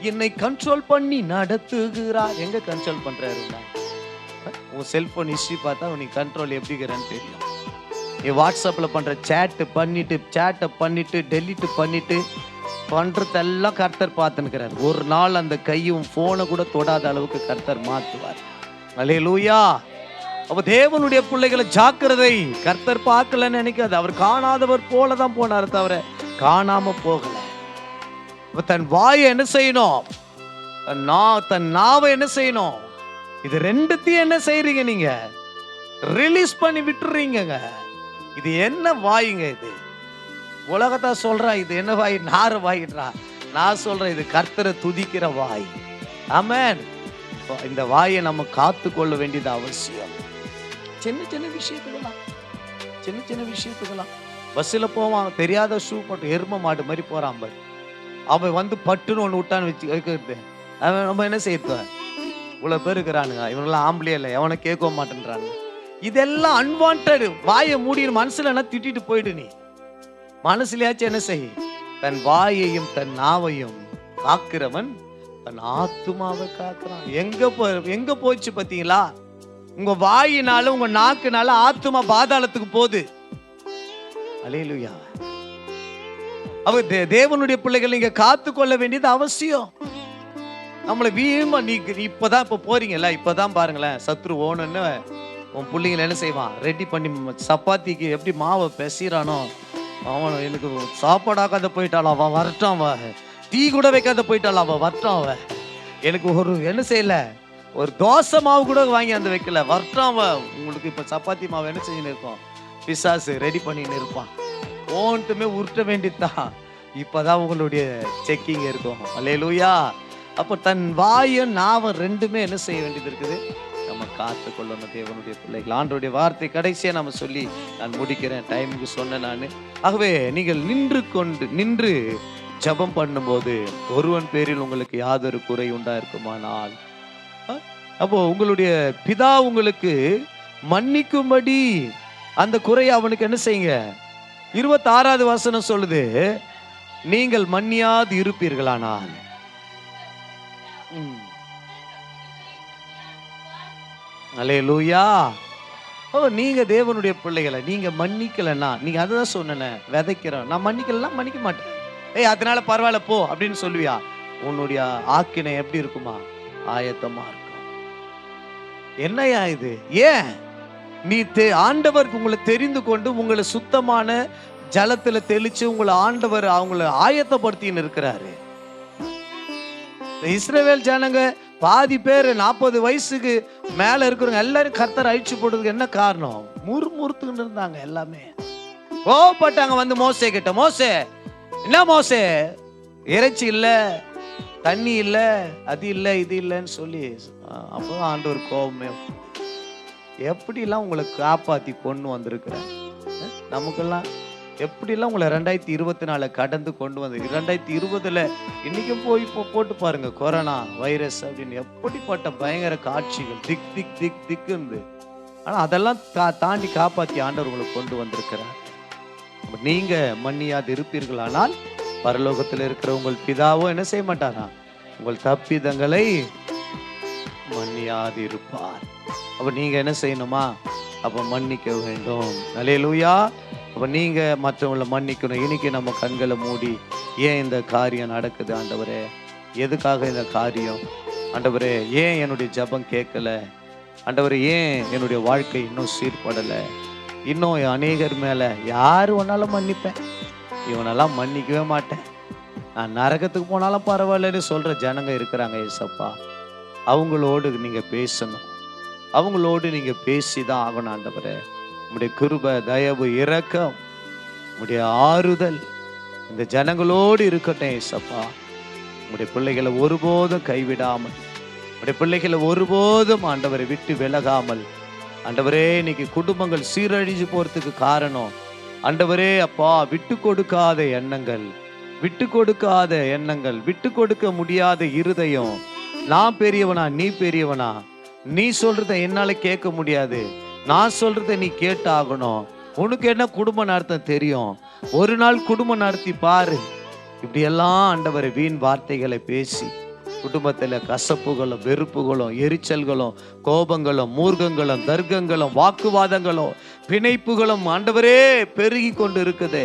என்னை கண்ட்ரோல் பண்ணி நடத்துகிறார். எங்க கண்ட்ரோல் பண்றாரு? உங்க செல்போன் ஹிஸ்டரி பார்த்தா உனக்கு கண்ட்ரோல் எப்படிங்கிறன்னு தெரியும். நீ வாட்ஸ்அப்ல பண்ற சேட்டை பண்ணிட்டு டெலிட் பண்ணிட்டு பண்றதெல்லாம் கர்த்தர் பார்த்துன்னுக்கிறார். ஒரு நாள் அந்த கையும் போனை கூட தொடாத அளவுக்கு கர்த்தர் மாத்துவார். அல்லேலூயா. அப்ப தேவனுடைய பிள்ளைகளை ஜாக்கிரதை. கர்த்தர் பார்க்கலன்னு நினைக்காது. அவர் காணாதவர் போலதான் போனார், தவிர காணாம போகல. தன் வாயை என்ன செய்யணும்? தன் நாவை என்ன செய்யணும்? இது ரெண்டுத்தையும் என்ன செய்யறீங்க? நீங்க ரிலீஸ் பண்ணி விட்டுறீங்க. இது என்ன வாயுங்க? இது உலகத்தா சொல்றான், இது என்ன வாய்? நார வாயின்றா. நான் சொல்றேன், இது கர்த்தரை துதிக்கிற வாய். ஆமென். இந்த வாயை நம்ம காத்து கொள்ள வேண்டியது அவசியம். சின்ன விஷயத்துக்கெல்லாம் பஸ்ஸில் போவான், தெரியாத ஷூ போட்டு எரும மாடு மாதிரி போறான் பாரு. அவன் பட்டுன்னு ஒன்று விட்டான்னு வைக்கிறது. அவன் நம்ம என்ன செய்ய? இவ்வளவு பேர் இருக்கிறானுங்க, இவங்கெல்லாம் ஆம்பளே இல்லை, எவனை கேட்க மாட்டேன்றாங்க. இதெல்லாம் அன்வான்ட். வாயை மூடிடு. மனசுல என்ன திட்டிட்டு போயிடு. நீ மனசுலயாச்சும் என்ன செய்ய? தன் வாயையும் தன் நாவையும் காக்கிறவன் தன் ஆத்துமாவை காக்கிறான். எங்க போச்சு பாத்தீங்களா? உங்க வாயினால உங்க நாக்குனால ஆத்துமா பாதாளத்துக்கு போகுது. அல்லேலூயா. அவ தேவனுடைய பிள்ளைகள் நீங்க காத்து கொள்ள வேண்டியது அவசியம். நம்மளை வீமா நீ இப்பதான் போறீங்கல்ல, இப்பதான் பாருங்களேன், சத்ரு ஓணுன்னு உன் பிள்ளைங்களை என்ன செய்வான்? ரெடி பண்ணி சப்பாத்திக்கு எப்படி மாவை பெசிறானோ, அவன் எனக்கு சாப்பாடாக்காத போயிட்டாள், அவன் வரட்டும், அவன் டீ கூட வைக்காத போயிட்டாள், அவன் வரட்டும், அவன் எனக்கு ஒரு என்ன செய்யல, ஒரு தோசை மாவு கூட வாங்கி அந்த வைக்கல, வரட்டும், அவன் உங்களுக்கு இப்ப சப்பாத்தி மாவு என்ன செஞ்சுன்னு இருக்கும்? பிசாசு ரெடி பண்ணின்னு இருப்பான். ஓன்ட்டுமே உருட்ட வேண்டியதுதான். இப்பதான் உங்களுடைய செக்கிங் இருக்கும். அல்லேலூயா. அப்போ தன் வாயும் நாவ ரெண்டுமே என்ன செய்ய வேண்டியது இருக்குது? நம்ம காத்து கொள்ளணும். தேவனுடைய பிள்ளைகள் ஆண்டவருடைய வார்த்தை கடைசியா நம்ம சொல்லி நான் முடிக்கிறேன். டைமுக்கு சொன்னேன் நான். ஆகவே நீங்கள் நின்று ஜெபம் பண்ணும்போது ஒருவன் பேரில் உங்களுக்கு யாதொரு குறை உண்டா இருக்குமானால் அப்போ உங்களுடைய பிதா உங்களுக்கு மன்னிக்கும்படி அந்த குறையை அவனுக்கு என்ன செய்யுங்க. 26வது வசனம் சொல்லுது, நீங்கள் மன்னியாது இருப்பீர்களானால். அல்லேலூயா. ஓ, நீங்க தேவனுடைய பிள்ளைகளை நீங்க மன்னிக்கலன்னா, நீங்க அதுதான் சொன்ன விதைக்கிறோம், நான் மன்னிக்கலன்னா மன்னிக்க மாட்டேன், அதனால பரவாயில்ல போ அப்படின்னு சொல்லுவியா? உன்னுடைய ஆக்கினை எப்படி இருக்குமா? ஆயத்தமா இருக்கும். என்னையா இது? ஏன் நீ ஆண்டவர் உங்களை தெரிந்து கொண்டு உங்களை சுத்தமான ஜலத்துல தெளிச்சு உங்களை ஆண்டவர் அவங்களை ஆயத்தப்படுத்தின்னு இருக்கிறாரு. இஸ்ரவேல் ஜனங்க பாதி பேர் 40 வயசுக்கு மேல இருக்கிறவங்க எல்லாரும் கர்த்தர் அழிச்சு போடுறதுக்கு என்ன காரணம்? முறுமுறுத்துக்கிட்டு இருந்தாங்க. எல்லாமே கோபப்பட்டாங்க. வந்து மோசே கிட்ட, மோசே என்ன மோசே, இறைச்சி இல்ல, தண்ணி இல்ல, அது இல்ல, இது இல்லைன்னு சொல்லி. அப்போ ஆண்டவர் கோபமே, எப்படிலாம் உங்களை காப்பாத்தி கொண்டு வந்திருக்கிறேன், நமக்கெல்லாம் எப்படிலாம் உங்களை 2024 கடந்து கொண்டு வந்து 2020ல இன்னைக்கும் போய் போட்டு பாருங்க, கொரோனா வைரஸ் அப்படின்னு எப்படிப்பட்ட பயங்கர காட்சிகள், திக் திக் திக் திக்குன்னு. ஆனா அதெல்லாம் தாண்டி காப்பாத்தி ஆண்டவர் உங்களை கொண்டு வந்திருக்கிறார். நீங்க மன்னியாது இருப்பீர்களானால் பரலோகத்தில் இருக்கிற உங்கள் பிதாவோ என்ன செய்ய மாட்டாரா? உங்கள் தப்பிதங்களை மன்னியாது இருப்பார். அப்ப நீங்க என்ன செய்யணுமா? அப்ப மன்னிக்க வேண்டும். அல்லேலூயா. அப்ப நீங்க மற்றவங்களை மன்னிக்கணும். இன்னைக்கு நம்ம கண்களை மூடி, ஏன் இந்த காரியம் நடக்குது ஆண்டவரே, எதுக்காக இந்த காரியம் ஆண்டவரே, ஏன் என்னுடைய ஜெபம் கேட்கல ஆண்டவரே, ஏன் என்னுடைய வாழ்க்கை இன்னும் சீர்படலை, இன்னும் அநேகர் மேல யாரு ஒன்னாலும் மன்னிப்பேன், இவனெல்லாம் மன்னிக்கவே மாட்டேன், நான் நரகத்துக்கு போனாலும் பரவாயில்லன்னு சொல்ற ஜனங்க இருக்கிறாங்க. ஏசப்பா, அவங்களோடு நீங்க பேசணும், அவங்களோடு நீங்க பேசிதான் ஆகணும் ஆண்டவரே. உம்முடைய கிருபை, தயவு, இரக்கம், உம்முடைய ஆறுதல் இந்த ஜனங்களோடு இருக்கட்டும் ஏசப்பா. உம்முடைய பிள்ளைகளை ஒருபோதும் கைவிடாமல், உம்முடைய பிள்ளைகளை ஒருபோதும் ஆண்டவரை விட்டு விலகாமல் ஆண்டவரே, இன்னைக்கு குடும்பங்கள் சீரழிஞ்சு போறதுக்கு காரணம் ஆண்டவரே அப்பா, விட்டு கொடுக்காத எண்ணங்கள், விட்டு கொடுக்காத எண்ணங்கள், விட்டு கொடுக்க முடியாத இருதயம். நான் பெரியவனா, நீ பெரியவனா, நீ சொல்றத என்னால கேட்க முடியாது, நான் சொல்றத நீ கேட்டாகணும், உனக்கு என்ன குடும்பம் நடத்த தெரியும், ஒரு நாள் குடும்பம் நடத்தி பாரு. இப்படி எல்லாம் ஆண்டவரை வீண் வார்த்தைகளை பேசி குடும்பத்துல கசப்புகளும், வெறுப்புகளும், எரிச்சல்களும், கோபங்களும், மூர்க்கங்களும், தர்க்கங்களும், வாக்குவாதங்களும், பிணைப்புகளும் ஆண்டவரே பெருகி கொண்டு இருக்குது.